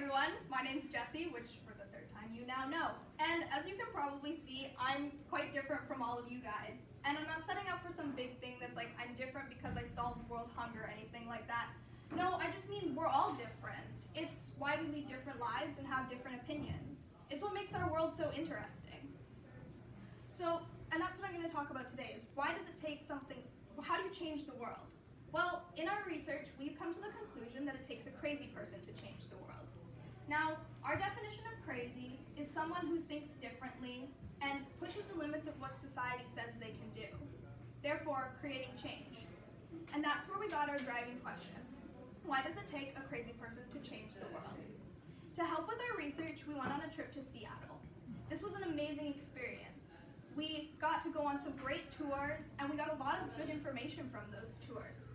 everyone, my name's Jessie, which for the third time you now know. And as you can probably see, I'm quite different from all of you guys. And I'm not setting up for some big thing that's like I'm different because I solved world hunger or anything like that. No, I just mean we're all different. It's why we lead different lives and have different opinions. It's what makes our world so interesting. And that's what I'm going to talk about today is why does it take something, how do you change the world? Well, in our research, we've come to the conclusion that it takes a crazy person to change the world. Now, our definition of crazy is someone who thinks differently and pushes the limits of what society says they can do, therefore creating change. And that's where we got our driving question. Why does it take a crazy person to change the world? To help with our research, we went on a trip to Seattle. This was an amazing experience. We got to go on some great tours, and we got a lot of good information from those tours.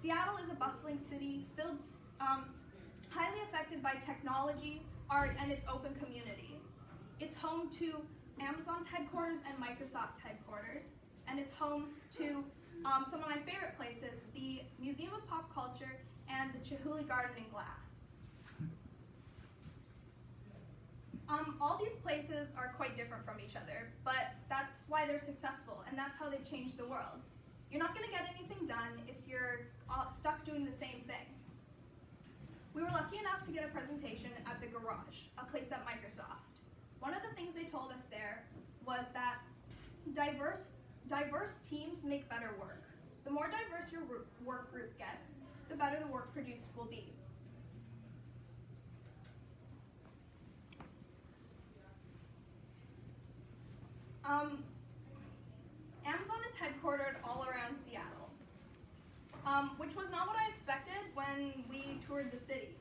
Seattle is a bustling city filled, highly affected by technology, art, and its open community. It's home to Amazon's headquarters and Microsoft's headquarters, and it's home to some of my favorite places, the Museum of Pop Culture and the Chihuly Garden in Glass. All these places are quite different from each other, but that's why they're successful, and that's how they change the world. You're not going to get anything done if you're stuck doing the same thing. We were lucky enough to get a presentation at the Garage, a place at Microsoft. One of the things they told us there was that diverse teams make better work. The more diverse your work group gets, the better the work produced will be. Amazon is headquartered all around Seattle, which was not what I expected when we toured the city.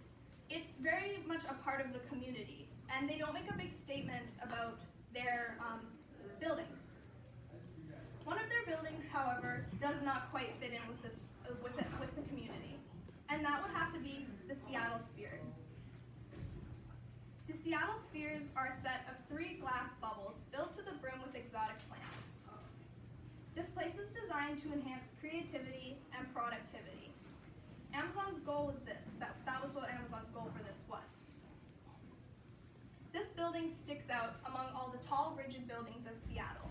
It's very much a part of the community, and they don't make a big statement about their buildings. One of their buildings, however, does not quite fit in with the community, and that would have to be the Seattle Spheres. The Seattle Spheres are a set of 3 glass bubbles filled to the brim with exotic plants. This place is designed to enhance creativity and productivity. Amazon's goal was that was what Amazon's goal for this was. This building sticks out among all the tall, rigid buildings of Seattle.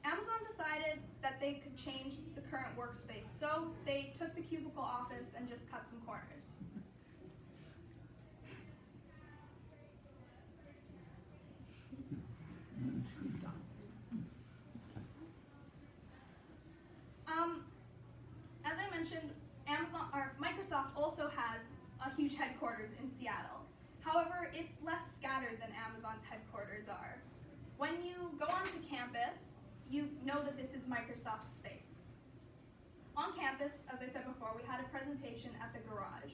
Amazon decided that they could change the current workspace, so they took the cubicle office and just cut some corners. As I mentioned, Microsoft also has a huge headquarters in Seattle. However, it's less scattered than Amazon's headquarters are. When you go onto campus, you know that this is Microsoft's space. On campus, as I said before, we had a presentation at the Garage.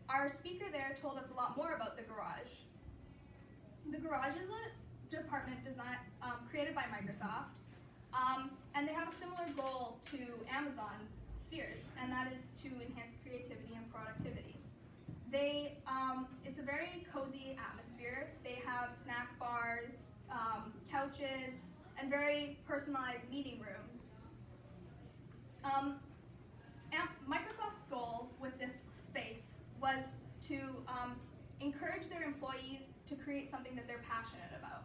Our speaker there told us a lot more about the Garage. The Garage is a department created by Microsoft, and they have a similar goal to Amazon's Spheres, and that is to enhance creativity and productivity. It's a very cozy atmosphere. They have snack bars, couches, and very personalized meeting rooms. Microsoft's goal with this space was to encourage their employees to create something that they're passionate about.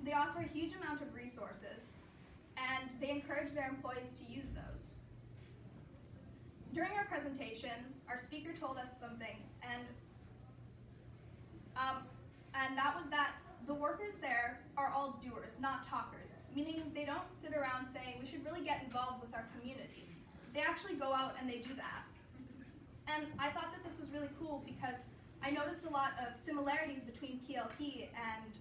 They offer a huge amount of resources, and they encourage their employees to use those. During our presentation, our speaker told us something, and that was that the workers there are all doers, not talkers, meaning they don't sit around saying we should really get involved with our community. They actually go out and they do that. And I thought that this was really cool because I noticed a lot of similarities between PLP and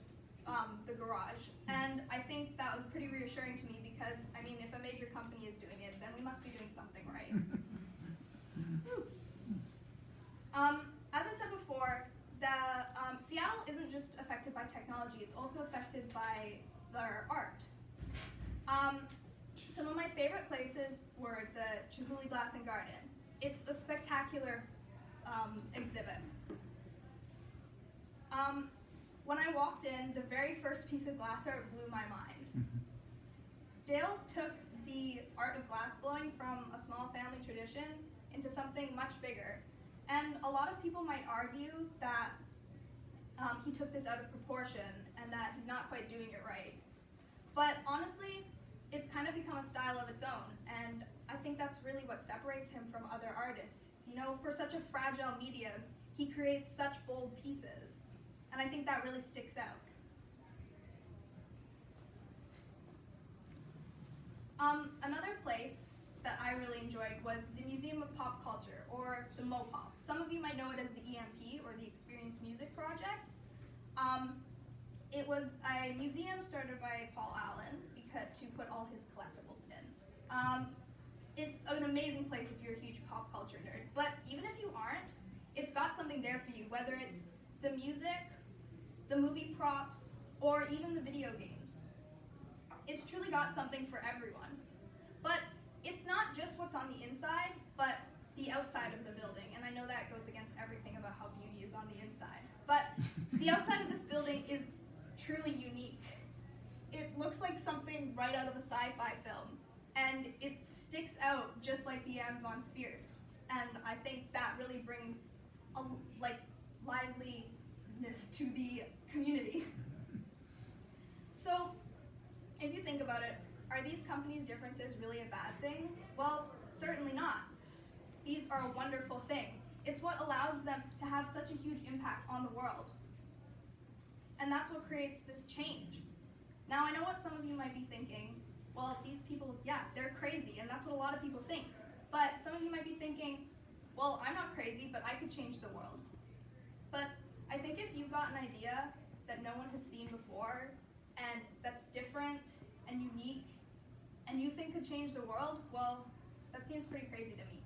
the Garage, and I think that was pretty reassuring to me because, I mean, if a major company is doing it, then we must be doing something right. As I said before, Seattle isn't just affected by technology, it's also affected by their art. Some of my favorite places were the Chihuly Garden. It's a spectacular exhibit. When I walked in, the very first piece of glass art blew my mind. Dale took the art of glass blowing from a small family tradition into something much bigger. And a lot of people might argue that he took this out of proportion and that he's not quite doing it right. But honestly, it's kind of become a style of its own, and I think that's really what separates him from other artists. You know, for such a fragile medium, he creates such bold pieces, and I think that really sticks out. Another place that I really enjoyed was the Museum of Pop Culture, or the MoPop. Some of you might know it as the EMP, or the Experience Music Project. It was a museum started by Paul Allen to put all his collectibles in. It's an amazing place if you're a huge pop culture nerd, but even if you aren't, it's got something there for you, whether it's the music, the movie props, or even the video games. It's truly got something for everyone. But it's not just what's on the inside, but the outside of the building, and I know that goes against everything about how beauty is on the inside. But the outside of this building is truly unique. It looks like something right out of a sci-fi film, and it sticks out just like the Amazon spheres. And I think that really brings a liveliness to the community. So, if you think about it, are these companies' differences really a bad thing? Well, certainly not. These are a wonderful thing. It's what allows them to have such a huge impact on the world. And that's what creates this change. Now, I know what some of you might be thinking, well, these people, yeah, they're crazy, and that's what a lot of people think. But some of you might be thinking, well, I'm not crazy, but I could change the world. But I think if you've got an idea that no one has seen before, and that's different and unique, and you think could change the world, well, that seems pretty crazy to me.